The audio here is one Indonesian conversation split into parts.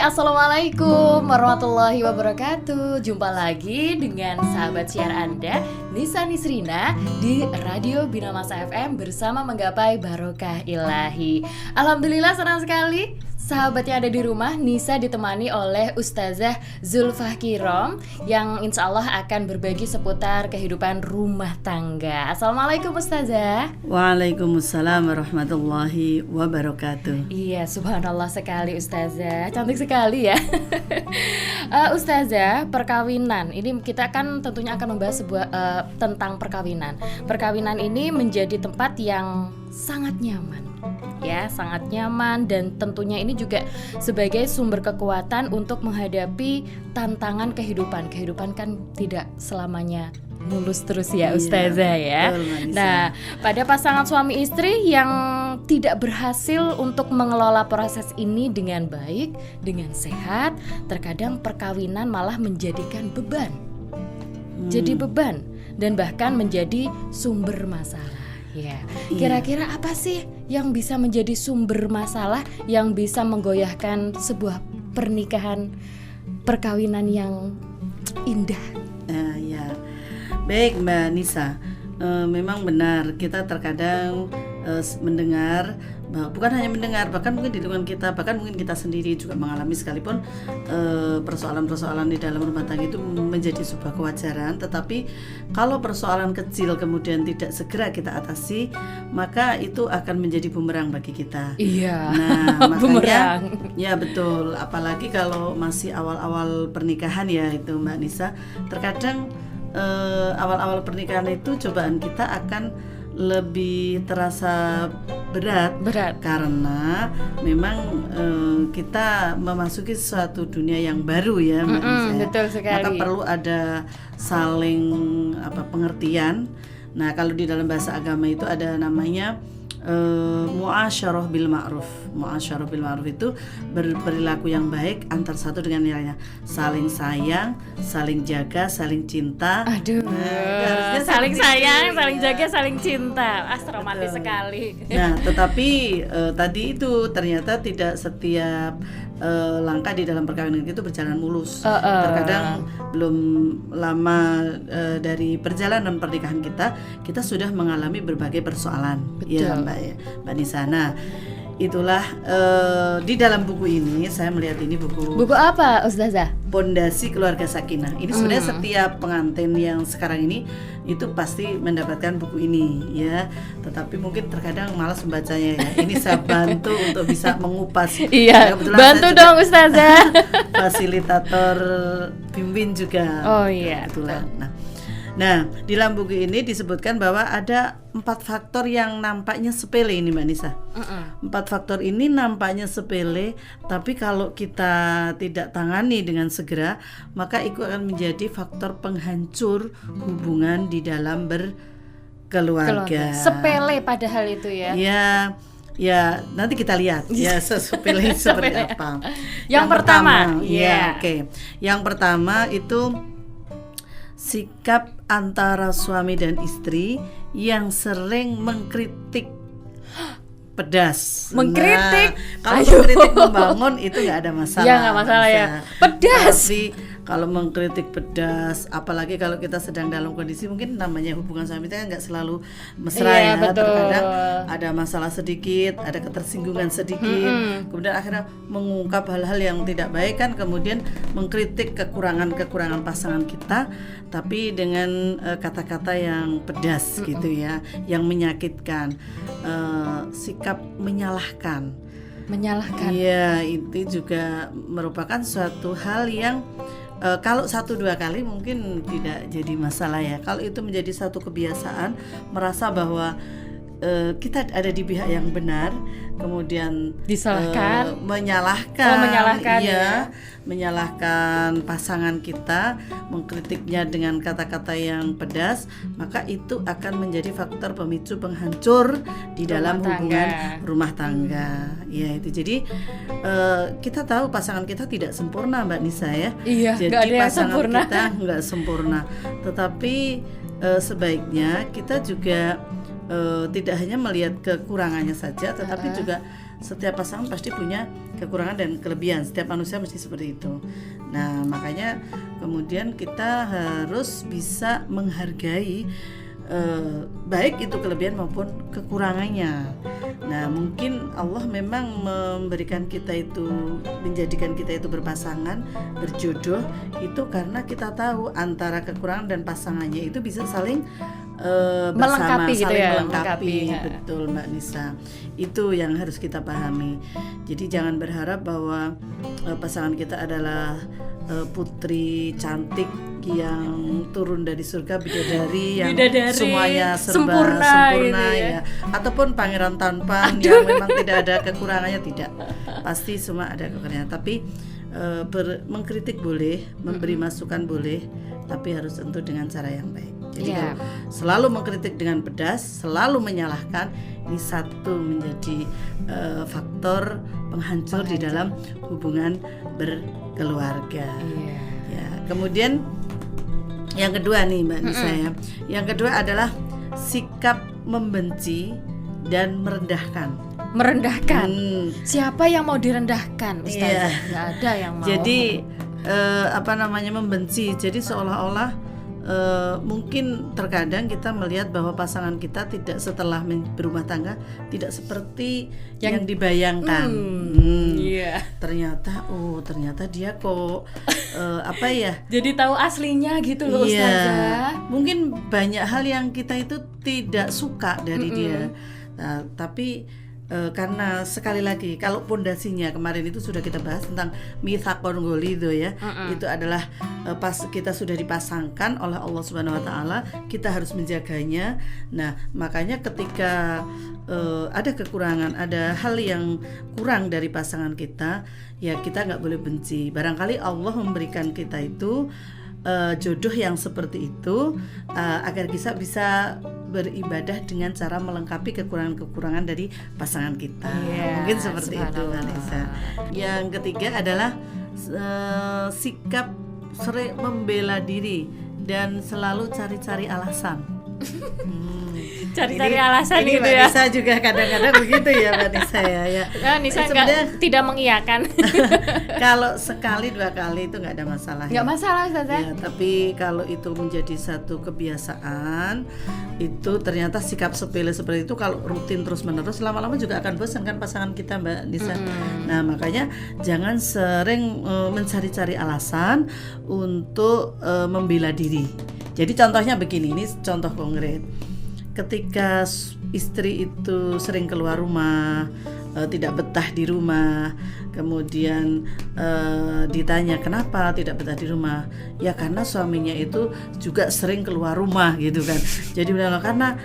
Assalamualaikum warahmatullahi wabarakatuh. Jumpa lagi dengan sahabat siar Anda, Nisa Nisrina, di Radio Bina Masa FM bersama menggapai barokah ilahi. Alhamdulillah senang sekali sahabat yang ada di rumah. Nisa ditemani oleh Ustazah Zulfah Kirom yang insya Allah akan berbagi seputar kehidupan rumah tangga. Assalamualaikum Ustazah. Waalaikumsalam warahmatullahi wabarakatuh. Iya, subhanallah sekali Ustazah. Cantik sekali ya. Ustazah, perkawinan. Ini kita kan tentunya akan membahas tentang perkawinan. Perkawinan ini menjadi tempat yang sangat nyaman. Ya, sangat nyaman, dan tentunya ini juga sebagai sumber kekuatan untuk menghadapi tantangan kehidupan. Kehidupan kan tidak selamanya mulus terus ya Ustazah ya. Nah, pada pasangan suami istri yang tidak berhasil untuk mengelola proses ini dengan baik, dengan sehat, terkadang perkawinan malah menjadikan beban. Jadi beban dan bahkan menjadi sumber masalah. Ya, kira-kira apa sih yang bisa menjadi sumber masalah yang bisa menggoyahkan sebuah pernikahan, perkawinan yang indah? Ya, baik Mbak Nisa. Memang benar kita terkadang mendengar, bukan hanya mendengar, bahkan mungkin di lingkungan kita, bahkan mungkin kita sendiri juga mengalami, sekalipun persoalan-persoalan di dalam rumah tangga itu menjadi sebuah kewajaran. Tetapi kalau persoalan kecil kemudian tidak segera kita atasi, maka itu akan menjadi bumerang bagi kita. Iya. Nah, makanya bumerang. Ya betul, apalagi kalau masih awal-awal pernikahan ya itu Mbak Nisa. Terkadang awal-awal pernikahan itu cobaan kita akan lebih terasa berat karena memang kita memasuki suatu dunia yang baru ya Mbak Nisa. Betul sekali. Maka perlu ada saling pengertian. Nah, kalau di dalam bahasa agama itu ada namanya muasyarah bil ma'ruf. Muasyarah bil ma'ruf itu berperilaku yang baik antar satu dengan yang lainnya, saling sayang, saling jaga, saling cinta. Aduh, saling sayang, saling jaga, saling cinta. Romantis sekali. Nah, tetapi tadi itu ternyata tidak setiap langkah di dalam perkawinan itu berjalan mulus. Terkadang belum lama dari perjalanan pernikahan kita sudah mengalami berbagai persoalan. Betul. Ya Mbak Nisa. Nah, itulah di dalam buku ini saya melihat ini buku apa Ustazah? Pondasi Keluarga Sakinah. Ini sebenarnya setiap pengantin yang sekarang ini itu pasti mendapatkan buku ini ya. Tetapi mungkin terkadang malas membacanya ya. Ini saya bantu untuk bisa mengupas. Iya. Bantu dong Ustazah. Fasilitator bimbing juga. Oh iya. Kebetulan. Nah, di dalam buku ini disebutkan bahwa ada 4 faktor yang nampaknya sepele ini Mbak Nisa. 4 faktor ini nampaknya sepele, tapi kalau kita tidak tangani dengan segera, maka itu akan menjadi faktor penghancur hubungan di dalam berkeluarga. Sepele padahal itu ya. Ya, nanti kita lihat ya sepele seperti apa. Yang pertama, oke. Yang pertama itu sikap antara suami dan istri yang sering mengkritik pedas. Mengkritik? Kalau mengkritik membangun itu nggak ada masalah. Ya nggak masalah ya. Pedas. Tapi kalau mengkritik pedas, apalagi kalau kita sedang dalam kondisi mungkin namanya hubungan suami kita kan nggak selalu mesra ya. Betul. Terkadang ada masalah sedikit, ada ketersinggungan sedikit, kemudian akhirnya mengungkap hal-hal yang tidak baik kan, kemudian mengkritik kekurangan pasangan kita, tapi dengan kata-kata yang pedas gitu ya, yang menyakitkan, sikap menyalahkan. Iya, itu juga merupakan suatu hal yang kalau 1-2 kali mungkin tidak jadi masalah ya. Kalau itu menjadi satu kebiasaan, merasa bahwa kita ada di pihak yang benar, kemudian disalahkan, menyalahkan ya, menyalahkan pasangan kita, mengkritiknya dengan kata-kata yang pedas, maka itu akan menjadi faktor pemicu penghancur di dalam hubungan rumah tangga. Ya itu. Jadi kita tahu pasangan kita tidak sempurna Mbak Nisa ya. Iya, jadi pasangan kita nggak sempurna, tetapi sebaiknya kita juga tidak hanya melihat kekurangannya saja, tetapi juga setiap pasangan pasti punya kekurangan dan kelebihan. Setiap manusia mesti seperti itu. Nah, makanya kemudian kita harus bisa menghargai baik itu kelebihan maupun kekurangannya. Nah, mungkin Allah memang memberikan kita itu, menjadikan kita itu berpasangan, berjodoh itu karena kita tahu antara kekurangan dan pasangannya itu bisa saling bersama, melengkapi gitu saling ya, melengkapi. ya. Betul Mbak Nisa. Itu yang harus kita pahami. Jadi jangan berharap bahwa pasangan kita adalah putri cantik yang turun dari surga, bidadari yang semuanya serba sempurna gitu ya. Ataupun pangeran tampan yang memang tidak ada kekurangannya, tidak. Pasti semua ada kekurangannya. Tapi mengkritik boleh, memberi masukan boleh, tapi harus tentu dengan cara yang baik. Jadi kalau selalu mengkritik dengan pedas, selalu menyalahkan, ini satu menjadi faktor penghancur di dalam hubungan berkeluarga. Ya, kemudian yang kedua nih Mbak Nisa ya. Yang kedua adalah sikap membenci dan merendahkan. Merendahkan. Siapa yang mau direndahkan, Ustazah? Nggak ada yang mau. Jadi membenci. Jadi seolah-olah mungkin terkadang kita melihat bahwa pasangan kita tidak setelah berumah tangga tidak seperti yang dibayangkan. Ternyata dia kok jadi tahu aslinya gitu loh Ustazah. Mungkin banyak hal yang kita itu tidak suka dari dia. Nah, tapi karena sekali lagi kalau pondasinya kemarin itu sudah kita bahas tentang mitsaqon ghalidho ya. Itu adalah pas kita sudah dipasangkan oleh Allah Subhanahu wa taala, kita harus menjaganya. Nah, makanya ketika ada kekurangan, ada hal yang kurang dari pasangan kita, ya kita nggak boleh benci. Barangkali Allah memberikan kita itu jodoh yang seperti itu agar kita bisa beribadah dengan cara melengkapi kekurangan-kekurangan dari pasangan kita. Mungkin seperti itu Vanessa. Yang ketiga adalah sikap sering membela diri dan selalu cari-cari alasan. Cari-cari alasan ini gitu Mbak ya. Nisa juga kadang-kadang begitu ya Mbak Nisa ya. Nah, Nisa tidak mengiyakan. Kalau sekali dua kali itu nggak ada masalah. Nggak masalah Ustazah. Ya, tapi kalau itu menjadi satu kebiasaan, itu ternyata sikap sepele seperti itu kalau rutin terus-menerus, lama-lama juga akan bosan kan pasangan kita Mbak Nisa. Nah, makanya jangan sering mencari-cari alasan untuk membela diri. Jadi contohnya begini, ini contoh konkret. Ketika istri itu sering keluar rumah, tidak betah di rumah, kemudian ditanya kenapa tidak betah di rumah, ya karena suaminya itu juga sering keluar rumah gitu kan. Jadi bilang karena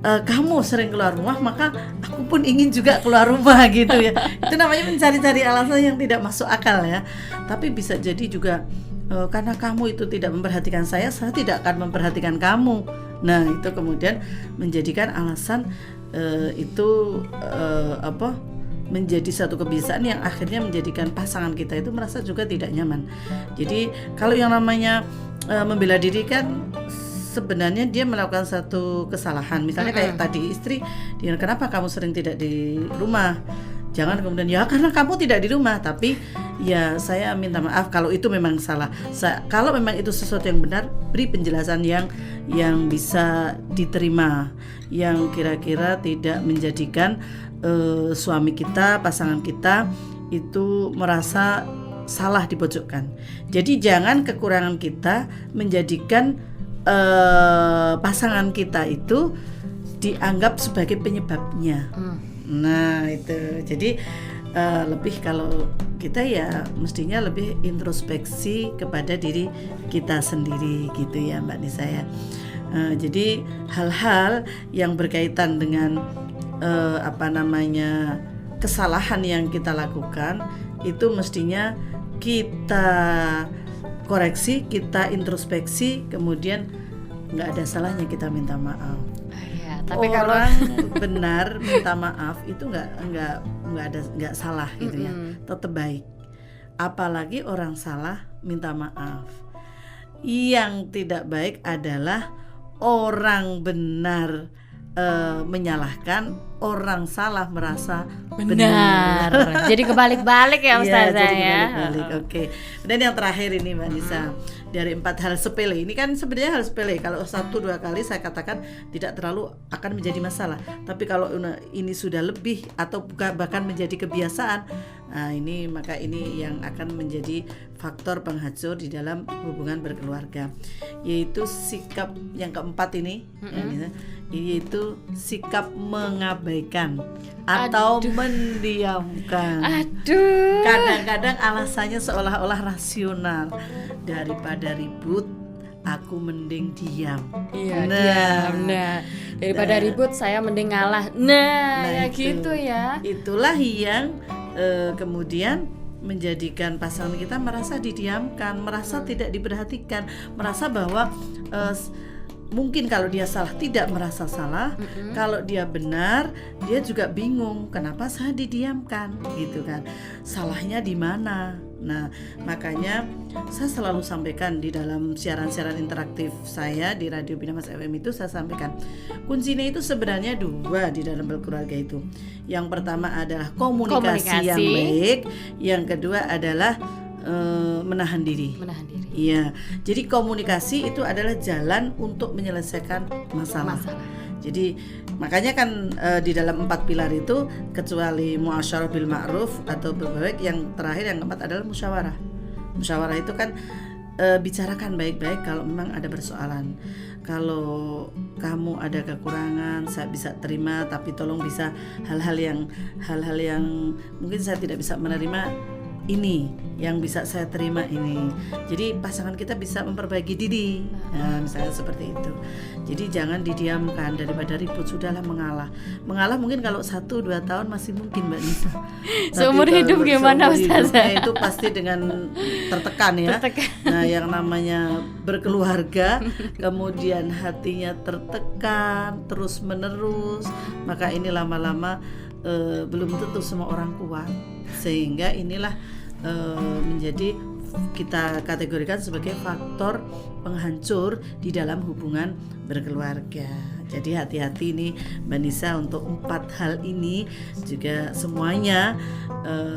kamu sering keluar rumah maka aku pun ingin juga keluar rumah gitu ya. Itu namanya mencari-cari alasan yang tidak masuk akal ya. Tapi bisa jadi juga karena kamu itu tidak memperhatikan saya tidak akan memperhatikan kamu. Nah, itu kemudian menjadikan alasan itu menjadi satu kebiasaan yang akhirnya menjadikan pasangan kita itu merasa juga tidak nyaman. Jadi kalau yang namanya membela diri kan sebenarnya dia melakukan satu kesalahan. Misalnya kayak tadi istri, dia kenapa kamu sering tidak di rumah? Jangan kemudian ya karena kamu tidak di rumah, tapi ya saya minta maaf kalau itu memang salah. Kalau memang itu sesuatu yang benar, beri penjelasan yang bisa diterima, yang kira-kira tidak menjadikan suami kita, pasangan kita itu merasa salah dipojokkan. Jadi jangan kekurangan kita menjadikan pasangan kita itu dianggap sebagai penyebabnya. Nah itu, jadi lebih kalau kita ya mestinya lebih introspeksi kepada diri kita sendiri gitu ya Mbak Nisa ya. Jadi hal-hal yang berkaitan dengan kesalahan yang kita lakukan itu mestinya kita koreksi, kita introspeksi, kemudian nggak ada salahnya kita minta maaf. Tapi orang benar minta maaf itu nggak salah gitu ya, tetap baik. Apalagi orang salah minta maaf. Yang tidak baik adalah orang benar menyalahkan, orang salah merasa benar. Jadi kebalik-balik ya Ustazah jadi ya. kebalik-balik. Oke. Dan yang terakhir ini Mbak Nisa, dari 4 hal sepele ini kan sebenarnya hal sepele. Kalau 1-2 kali saya katakan tidak terlalu akan menjadi masalah. Tapi kalau ini sudah lebih atau bahkan menjadi kebiasaan, nah ini maka ini yang akan menjadi faktor penghancur di dalam hubungan berkeluarga. Yaitu sikap yang keempat ini, yaitu sikap mengabaikan atau mendiamkan. Aduh. Kadang-kadang alasannya seolah-olah rasional. Daripada ribut, aku mending diam. Iya, diam. Nah, daripada ribut saya mending ngalah. Nah ya gitu ya. Itulah yang kemudian menjadikan pasangan kita merasa didiamkan, merasa tidak diperhatikan, merasa bahwa mungkin kalau dia salah tidak merasa salah, kalau dia benar dia juga bingung kenapa saya didiamkan gitu kan, salahnya di mana. Nah makanya saya selalu sampaikan di dalam siaran-siaran interaktif saya di Radio Bina Mas FM itu, saya sampaikan kuncinya itu sebenarnya 2 di dalam berkeluarga itu. Yang pertama adalah komunikasi yang baik, yang kedua adalah menahan diri. Iya, jadi komunikasi itu adalah jalan untuk menyelesaikan masalah. Jadi makanya kan di dalam 4 pilar itu, kecuali muasyarah bil ma'ruf atau berbaik, yang terakhir yang keempat adalah musyawarah. Musyawarah itu kan bicarakan baik-baik kalau memang ada persoalan. Kalau kamu ada kekurangan, saya bisa terima, tapi tolong bisa hal-hal yang mungkin saya tidak bisa menerima, ini yang bisa saya terima ini. Jadi pasangan kita bisa memperbaiki diri. Nah, misalnya seperti itu. Jadi jangan didiamkan, daripada ribut sudahlah mengalah. Mengalah mungkin kalau 1-2 tahun masih mungkin Mbak Nisa. Seumur hidup gimana Ustazah? Itu pasti dengan tertekan ya. Nah, yang namanya berkeluarga kemudian hatinya tertekan terus menerus, maka ini lama-lama belum tentu semua orang kuat. Sehingga inilah menjadi kita kategorikan sebagai faktor penghancur di dalam hubungan berkeluarga. Jadi hati-hati nih Mbak Nisa untuk 4 hal ini juga semuanya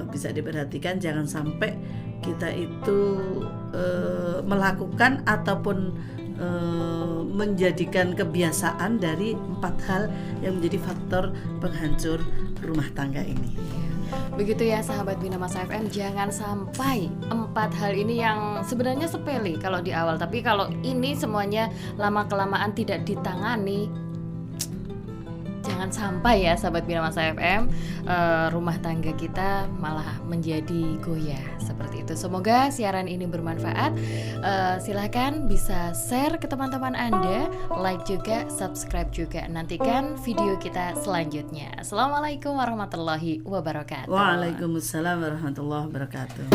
bisa diperhatikan, jangan sampai kita itu melakukan ataupun menjadikan kebiasaan dari 4 hal yang menjadi faktor penghancur rumah tangga ini. Begitu ya sahabat Bina Masa FM, jangan sampai 4 hal ini yang sebenarnya sepele kalau di awal, tapi kalau ini semuanya lama-kelamaan tidak ditangani, jangan sampai ya sahabat Bina Masa FM, rumah tangga kita malah menjadi goyah seperti itu. Semoga siaran ini bermanfaat. Silahkan bisa share ke teman-teman Anda, like juga, subscribe juga. Nantikan video kita selanjutnya. Assalamualaikum warahmatullahi wabarakatuh. Waalaikumsalam warahmatullahi wabarakatuh.